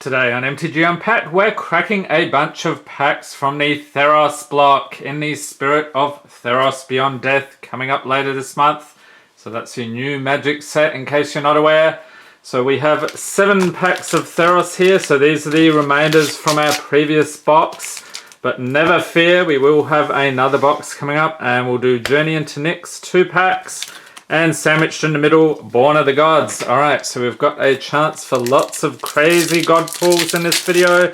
Today on MTG Unpacked, we're cracking a bunch of packs from the Theros block in the spirit of Theros Beyond Death coming up later this month. So that's your new Magic set in case you're not aware. So we have 7 packs of Theros here. So these are the remainders from our previous box. But never fear, we will have another box coming up and we'll do Journey Into Nyx 2 packs. And sandwiched in the middle, Born of the Gods. Alright, so we've got a chance for lots of crazy god pulls in this video.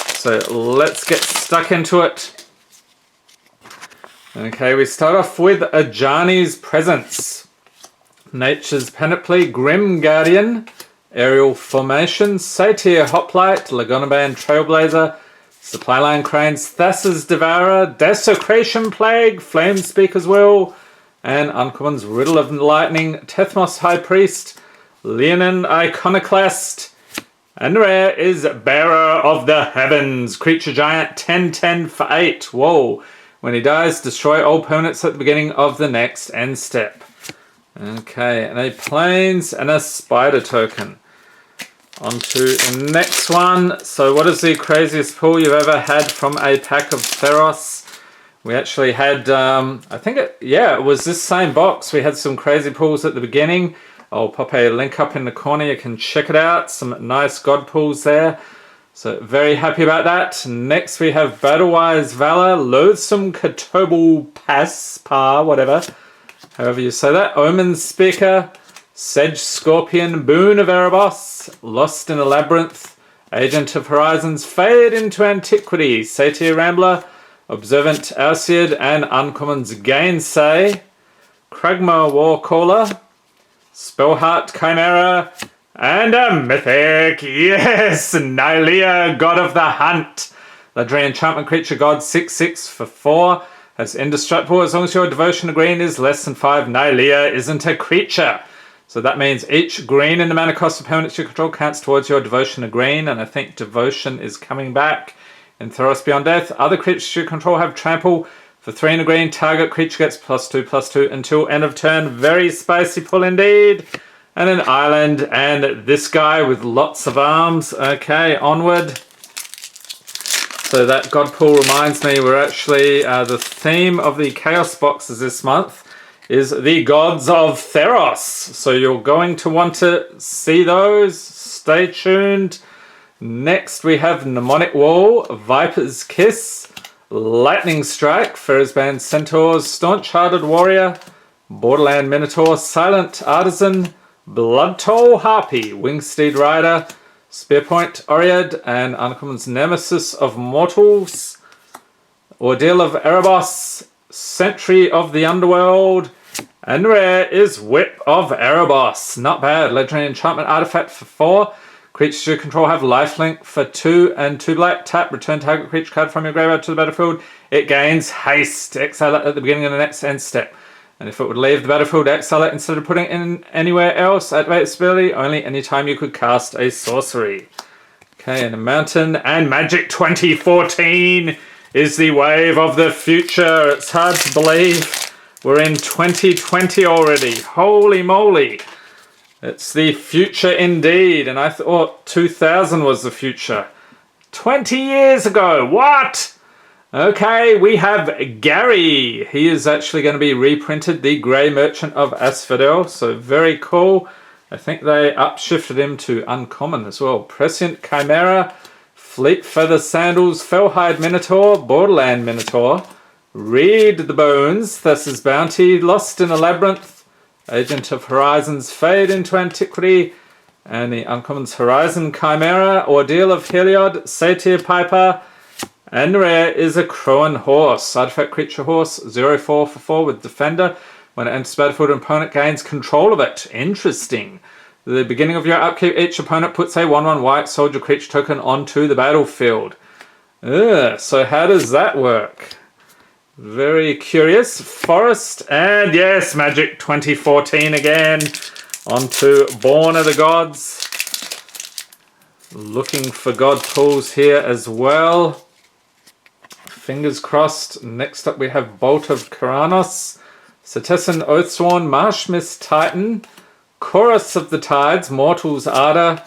So let's get stuck into it. Okay, we start off with Ajani's Presence. Nature's Panoply, Grim Guardian, Aerial Formation, Satyr Hoplite, Lagonaban Trailblazer, Supply Line Cranes, Thassa's Devourer, Desecration Plague, Flame Speaker's Will, and Uncommon's Riddle of Lightning, Tethmos High Priest, Leonin Iconoclast, and rare is Bearer of the Heavens, Creature Giant, 10/10 for 8. Whoa. When he dies, destroy all permanents at the beginning of the next end step. Okay, and a Plains and a Spider token. On to the next one. So what is the craziest pull you've ever had from a pack of Theros? We actually had, it was this same box. We had some crazy pulls at the beginning. I'll pop a link up in the corner. You can check it out. Some nice god pulls there. So very happy about that. Next we have Battlewise Valor, Loathsome Catobal Pass, whatever. However you say that. Omen Speaker, Sedge Scorpion, Boon of Erebos, Lost in a Labyrinth, Agent of Horizons, Fade into Antiquity, Satyr Rambler, Observant Alseid, and Uncommon's Gainsay, Kragma Warcaller, Spellheart Chimera, and a Mythic, yes, Nylea, God of the Hunt. Legendary enchantment creature god, 6/6 for 4. That's indestructible as long as your devotion to green is less than 5. Nylea isn't a creature. So that means each green in the mana cost of permanents you control counts towards your devotion to green, and I think devotion is coming back. In Theros Beyond Death, other creatures you control have trample. For 3 and a green, target creature gets +2/+2 until end of turn. Very spicy pull indeed. And an island, and this guy with lots of arms. Okay, onward. So that god pull reminds me, we're actually, the theme of the Chaos boxes this month is the Gods of Theros. So you're going to want to see those. Stay tuned. Next we have Mnemonic Wall, Viper's Kiss, Lightning Strike, Ferrisband Centaurs, Staunch-Hearted Warrior, Borderland Minotaur, Silent Artisan, Blood Toll Harpy, Wingsteed Rider, Spearpoint Oread, and Uncommon's Nemesis of Mortals, Ordeal of Erebos, Sentry of the Underworld, and rare is Whip of Erebos. Not bad. Legendary enchantment artifact for 4. Creatures you control have lifelink for 2 and 2 black. Tap, return target creature card from your graveyard to the battlefield. It gains haste. Exile it at the beginning of the next end step. And if it would leave the battlefield, exile it instead of putting it in anywhere else. Activate its ability only anytime you could cast a sorcery. Okay, and a mountain. And Magic 2014 is the wave of the future. It's hard to believe we're in 2020 already. Holy moly. It's the future indeed, and I thought 2000 was the future. 20 years ago, what? Okay, we have Gary. He is actually going to be reprinted, the Grey Merchant of Asphodel, so very cool. I think they upshifted him to uncommon as well. Prescient Chimera, Fleet Feather Sandals, Fellhide Minotaur, Borderland Minotaur, Read the Bones, Thassa's Bounty, Lost in a Labyrinth, Agent of Horizons, Fade into Antiquity, and the Uncommon's Horizon Chimera, Ordeal of Heliod, Satyr Piper, and rare is a Crowan Horse, artifact creature horse, 0/4 for 4 with Defender. When it enters the battlefield, an opponent gains control of it. Interesting. At the beginning of your upkeep, each opponent puts a 1/1 white soldier creature token onto the battlefield. So how does that work? Very curious. Forest, and yes, Magic 2014 again. On to Born of the Gods. Looking for god pulls here as well. Fingers crossed. Next up we have Bolt of Karanos, Setessan Oathsworn, Marshmist Titan, Chorus of the Tides, Mortal's Ardor,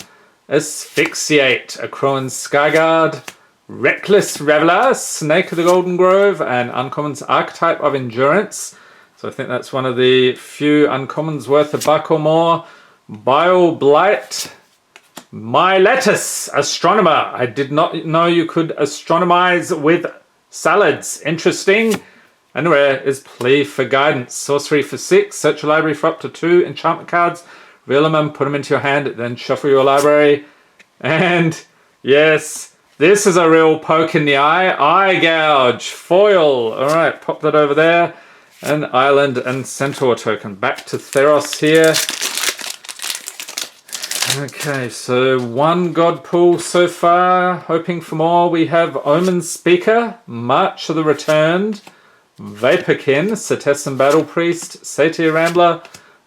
Asphyxiate, a Crowan Skyguard, Reckless Reveler, Snake of the Golden Grove, and Uncommon's Archetype of Endurance. So I think that's one of the few uncommons worth a buck or more. Bile Blight, MYTHICS, Astronomer. I did not know you could astronomize with salads. Interesting. And rare is Plea for Guidance. Sorcery for 6. Search your library for up to 2 enchantment cards. Reveal them and put them into your hand. Then shuffle your library. And yes, this is a real poke in the eye. Eye Gouge. Foil. Alright, pop that over there. An Island and Centaur token. Back to Theros here. Okay, so 1 God Pull so far. Hoping for more. We have Omen Speaker, March of the Returned, Vaporkin, Setessan Battle Priest, Satyr Rambler,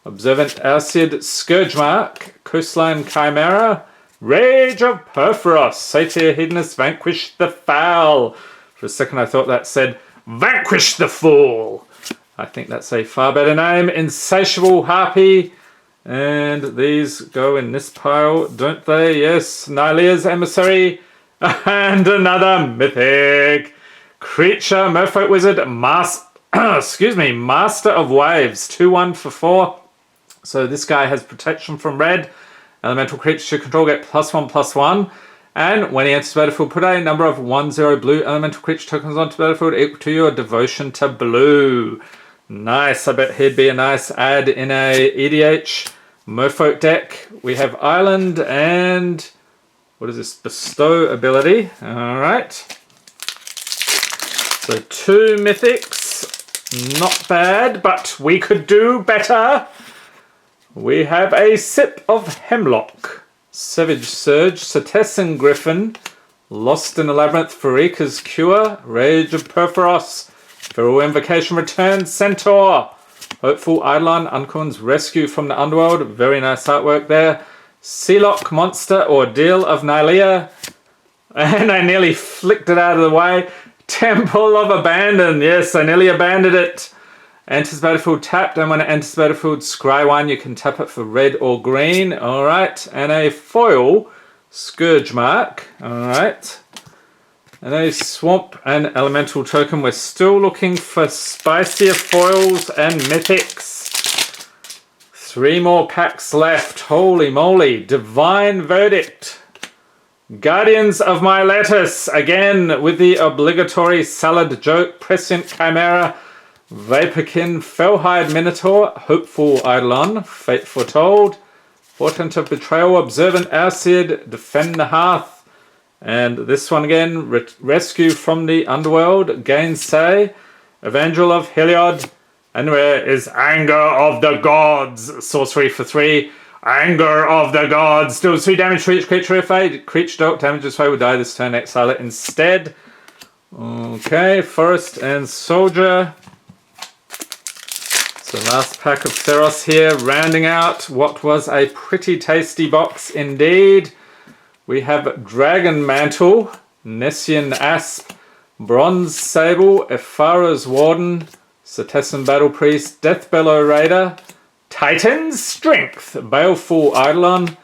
Observant Alcid, Scourgemark, Coastline Chimera, Rage of Perforos, Satyr Hedonist, Vanquish the Foul. For a second I thought that said, Vanquish the Fool. I think that's a far better name. Insatiable Harpy. And these go in this pile, don't they? Yes. Nylea's Emissary. And another Mythic creature, Merfolk Wizard, Master of Waves. 2/1 for 4. So this guy has protection from red. Elemental creatures you control get +1/+1. And when he enters the battlefield, put a number of 1/0 blue elemental creature tokens onto the battlefield equal to your devotion to blue. Nice. I bet he'd be a nice add in a EDH Merfolk deck. We have Island and what is this? Bestow ability. Alright. So 2 mythics. Not bad, but we could do better. We have a Sip of Hemlock, Savage Surge, Setessan Griffin, Lost in the Labyrinth, Farika's Cure, Rage of Perforos, Feral Invocation Return, Centaur, Hopeful Eidolon, Uncommon's Rescue from the Underworld, very nice artwork there, Sealock Monster, Ordeal of Nylea, and I nearly flicked it out of the way, Temple of Abandon, yes, I nearly abandoned it. Enters battlefield tapped, and when it enters battlefield, scry 1, you can tap it for red or green. Alright, and a foil, Scourgemark. Alright. And a Swamp and Elemental token. We're still looking for spicier foils and mythics. 3 more packs left. Holy moly. Divine Verdict. Guardians of Myletus. Again, with the obligatory salad joke. Prescient Chimera. Vaporkin, Fellhide Minotaur, Hopeful Eidolon, Fate Foretold, Portent of Betrayal, Observant Alcid, Defend the Hearth, and this one again, Rescue from the Underworld, Gainsay, Evangel of Heliod, and rare is Anger of the Gods, Sorcery for 3, Anger of the Gods, deals 2 damage to each creature if a creature dealt damage this way will die this turn, exile it instead. Okay, Forest and Soldier. So last pack of Theros here, rounding out what was a pretty tasty box indeed. We have Dragon Mantle, Nessian Asp, Bronze Sable, Ephara's Warden, Setessan Battle Priest, Deathbellow Raider, Titan's Strength, Baleful Eidolon,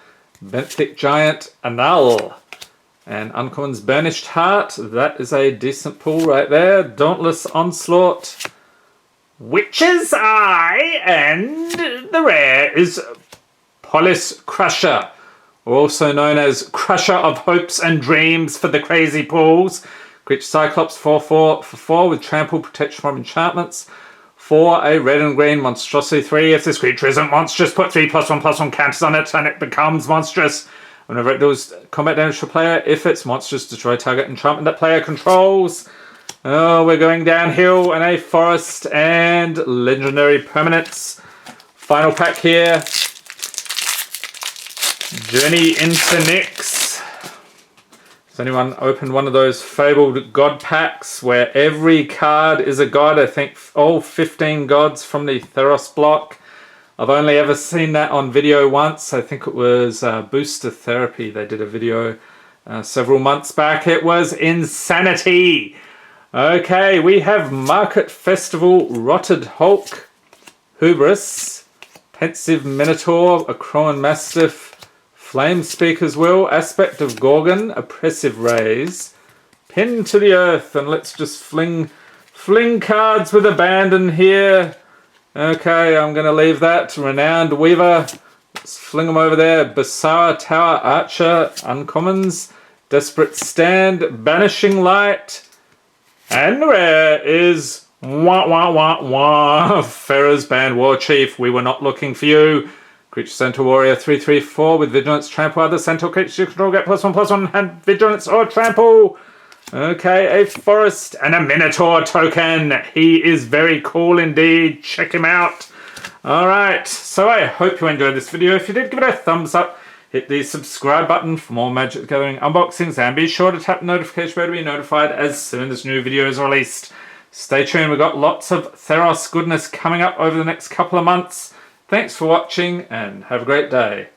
Benthic Giant, Annull, and Uncommon's Burnished Heart. That is a decent pull right there. Dauntless Onslaught, Witch's Eye, and the rare is Polis Crusher, also known as Crusher of Hopes and Dreams for the crazy pulls. Creature Cyclops 4/4 for 4 with trample, protection from enchantments. For a red and green monstrosity 3. If this creature isn't monstrous, put 3+1/+1 counters on it and it becomes monstrous. Whenever it does combat damage to a player, if it's monstrous, destroy target enchantment that player controls. Oh, we're going downhill, and a Forest and Legendary Permanents. Final pack here. Journey Into Nyx. Has anyone opened one of those fabled god packs where every card is a god? I think all 15 gods from the Theros block. I've only ever seen that on video once. I think it was Booster Therapy. They did a video several months back. It was insanity. Okay, we have Market Festival, Rotted Hulk, Hubris, Pensive Minotaur, a Crowan Mastiff, Flame Speaker's Will, Aspect of Gorgon, Oppressive Rays, Pin to the Earth, and let's just fling cards with abandon here. Okay, I'm going to leave that. Renowned Weaver, let's fling them over there. Basara Tower Archer, Uncommons, Desperate Stand, Banishing Light, and rare is Pharaoh's Band War Chief. We were not looking for you. Creature Centaur Warrior 3/3/4 with Vigilance, Trample. Other Centaur creatures you control get +1/+1 and Vigilance or Trample. Okay, a Forest and a Minotaur token. He is very cool indeed. Check him out. Alright, so I hope you enjoyed this video. If you did, give it a thumbs up. Hit the subscribe button for more Magic the Gathering unboxings. And be sure to tap the notification bell to be notified as soon as new video is released. Stay tuned. We've got lots of Theros goodness coming up over the next couple of months. Thanks for watching and have a great day.